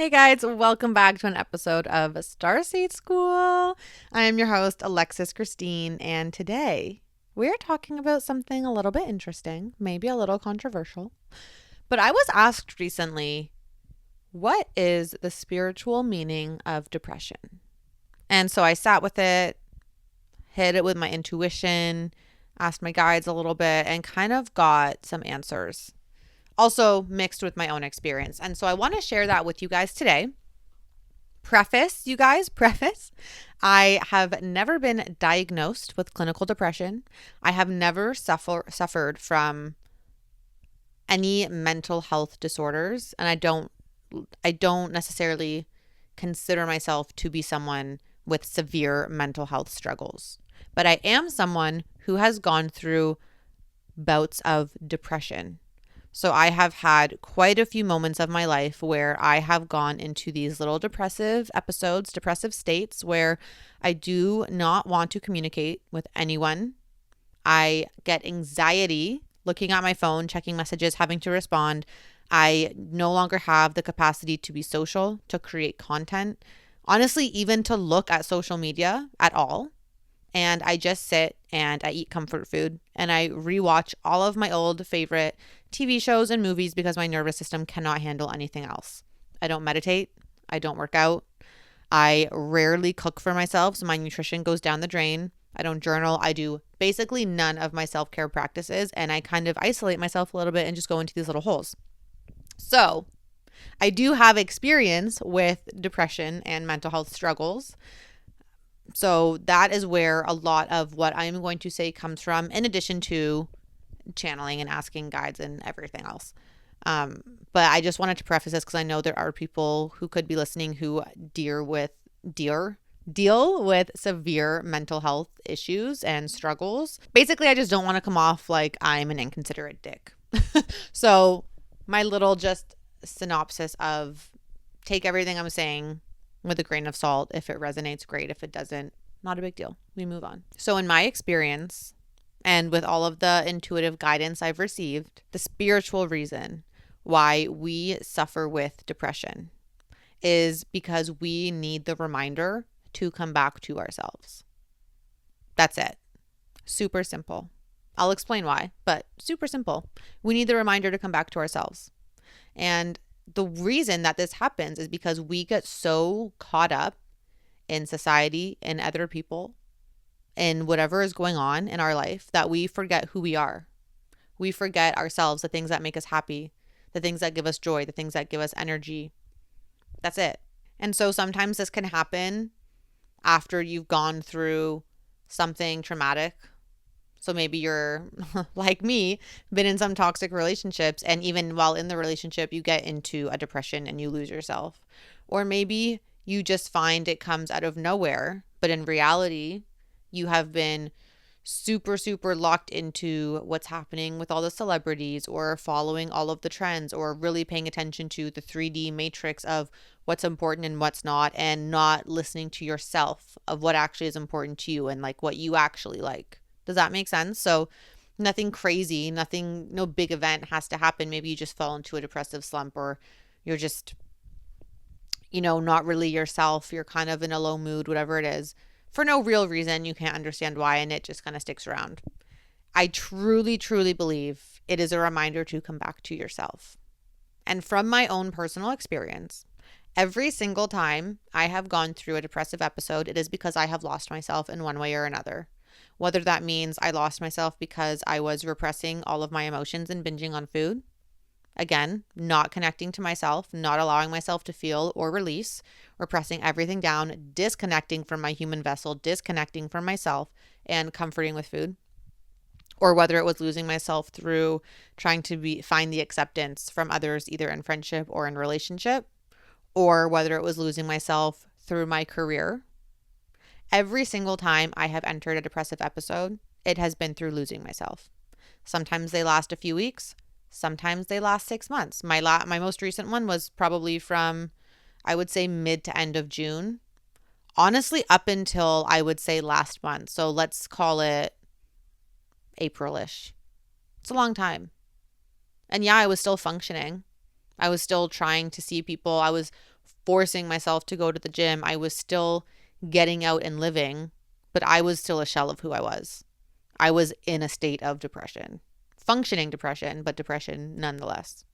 Hey guys, welcome back to an episode of Starseed School. I am your host, Alexis Christine, and today we're talking about something a little bit interesting, maybe a little controversial. But I was asked recently, what is the spiritual meaning of depression? And so I sat with it, hit it with my intuition, asked my guides a little bit, and kind of got some answers. Also mixed with my own experience. And so I want to share that with you guys today. Preface, you guys, preface. I have never been diagnosed with clinical depression. I have never suffered from any mental health disorders, and I don't necessarily consider myself to be someone with severe mental health struggles. But I am someone who has gone through bouts of depression. So I have had quite a few moments of my life where I have gone into these little depressive episodes, depressive states where I do not want to communicate with anyone. I get anxiety looking at my phone, checking messages, having to respond. I no longer have the capacity to be social, to create content, honestly, even to look at social media at all. And I just sit and I eat comfort food and I rewatch all of my old favorite TV shows and movies because my nervous system cannot handle anything else. I don't meditate. I don't work out. I rarely cook for myself, so my nutrition goes down the drain. I don't journal. I do basically none of my self-care practices, and I kind of isolate myself a little bit and just go into these little holes. So I do have experience with depression and mental health struggles. So that is where a lot of what I'm going to say comes from, in addition to channeling and asking guides and everything else. But I just wanted to preface this because I know there are people who could be listening who deal with severe mental health issues and struggles. Basically, I just don't want to come off like I'm an inconsiderate dick. So my little just synopsis of take everything I'm saying with a grain of salt. If it resonates, great. If it doesn't, not a big deal. We move on. So in my experience, and with all of the intuitive guidance I've received, the spiritual reason why we suffer with depression is because we need the reminder to come back to ourselves. That's it. Super simple. I'll explain why, but super simple. We need the reminder to come back to ourselves. And the reason that this happens is because we get so caught up in society and other people and whatever is going on in our life that we forget who we are. We forget ourselves, the things that make us happy, the things that give us joy, the things that give us energy. That's it. And so sometimes this can happen after you've gone through something traumatic. So maybe you're like me, been in some toxic relationships, and even while in the relationship, you get into a depression and you lose yourself. Or maybe you just find it comes out of nowhere, but in reality, you have been super, super locked into what's happening with all the celebrities or following all of the trends or really paying attention to the 3D matrix of what's important and what's not, and not listening to yourself of what actually is important to you and like what you actually like. Does that make sense? So nothing crazy, no big event has to happen. Maybe you just fall into a depressive slump, or you're just, not really yourself. You're kind of in a low mood, whatever it is, for no real reason. You can't understand why, and it just kind of sticks around. I truly, truly believe it is a reminder to come back to yourself. And from my own personal experience, every single time I have gone through a depressive episode, it is because I have lost myself in one way or another. Whether that means I lost myself because I was repressing all of my emotions and binging on food. Again, not connecting to myself, not allowing myself to feel or release, repressing everything down, disconnecting from my human vessel, disconnecting from myself, and comforting with food. Or whether it was losing myself through trying to find the acceptance from others, either in friendship or in relationship, or whether it was losing myself through my career. Every single time I have entered a depressive episode, it has been through losing myself. Sometimes they last a few weeks. Sometimes they last 6 months. My most recent one was probably from, I would say, mid to end of June. Honestly, up until I would say last month. So let's call it April-ish. It's a long time. And yeah, I was still functioning. I was still trying to see people. I was forcing myself to go to the gym. I was still getting out and living, but I was still a shell of who I was. I was in a state of depression, functioning depression, but depression nonetheless.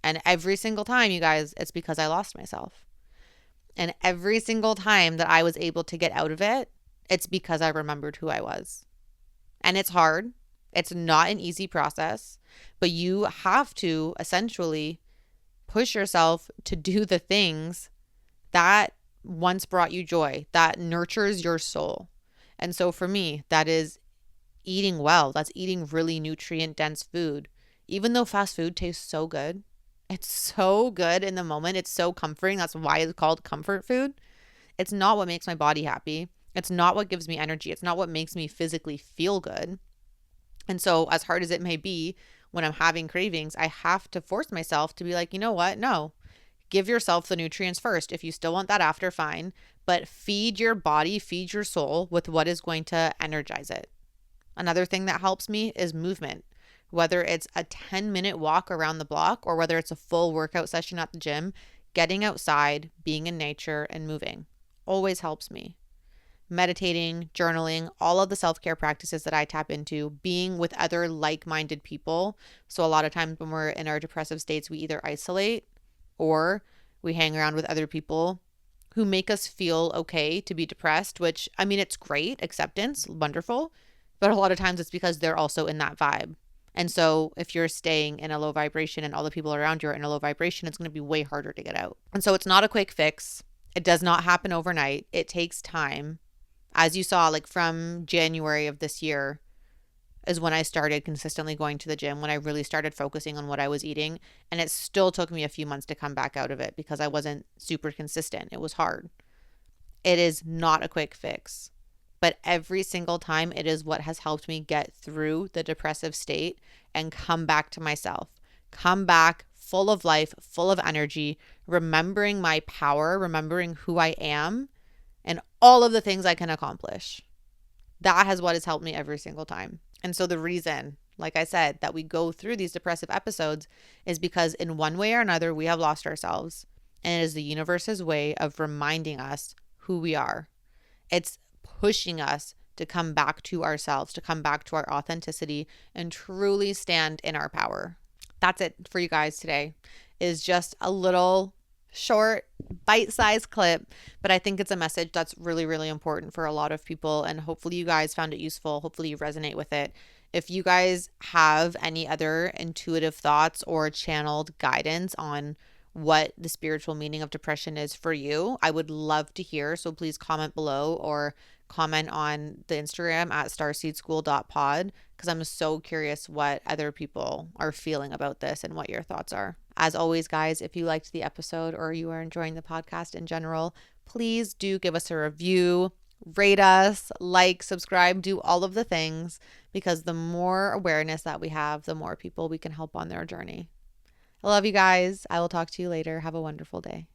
And every single time, you guys, it's because I lost myself. And every single time that I was able to get out of it, it's because I remembered who I was. And it's hard. It's not an easy process, but you have to essentially push yourself to do the things that once brought you joy, that nurtures your soul. And so for me, that is eating well. That's eating really nutrient dense food. Even though fast food tastes so good, it's so good in the moment. It's so comforting. That's why it's called comfort food. It's not what makes my body happy. It's not what gives me energy. It's not what makes me physically feel good. And so as hard as it may be, when I'm having cravings, I have to force myself to be like, you know what? No, give yourself the nutrients first. If you still want that after, fine. But feed your body, feed your soul with what is going to energize it. Another thing that helps me is movement. Whether it's a 10-minute walk around the block or whether it's a full workout session at the gym, getting outside, being in nature, and moving always helps me. Meditating, journaling, all of the self-care practices that I tap into, being with other like-minded people. So a lot of times when we're in our depressive states, we either isolate or we hang around with other people who make us feel okay to be depressed, which, I mean, it's great, acceptance, wonderful, but a lot of times it's because they're also in that vibe. And so if you're staying in a low vibration and all the people around you are in a low vibration, it's going to be way harder to get out. And so it's not a quick fix. It does not happen overnight. It takes time. As you saw, like from January of this year is when I started consistently going to the gym, when I really started focusing on what I was eating. And it still took me a few months to come back out of it because I wasn't super consistent. It was hard. It is not a quick fix, but every single time it is what has helped me get through the depressive state and come back to myself, come back full of life, full of energy, remembering my power, remembering who I am, and all of the things I can accomplish. That has what has helped me every single time. And so the reason, like I said, that we go through these depressive episodes is because in one way or another, we have lost ourselves. And it is the universe's way of reminding us who we are. It's pushing us to come back to ourselves, to come back to our authenticity and truly stand in our power. That's it for you guys today. Is just a little short, bite-sized clip, but I think it's a message that's really, really important for a lot of people, and hopefully you guys found it useful. Hopefully you resonate with it. If you guys have any other intuitive thoughts or channeled guidance on what the spiritual meaning of depression is for you, I would love to hear. So please comment below or comment on the Instagram at starseedschool.pod because I'm so curious what other people are feeling about this and what your thoughts are. As always, guys, if you liked the episode or you are enjoying the podcast in general, please do give us a review, rate us, like, subscribe, do all of the things because the more awareness that we have, the more people we can help on their journey. I love you guys. I will talk to you later. Have a wonderful day.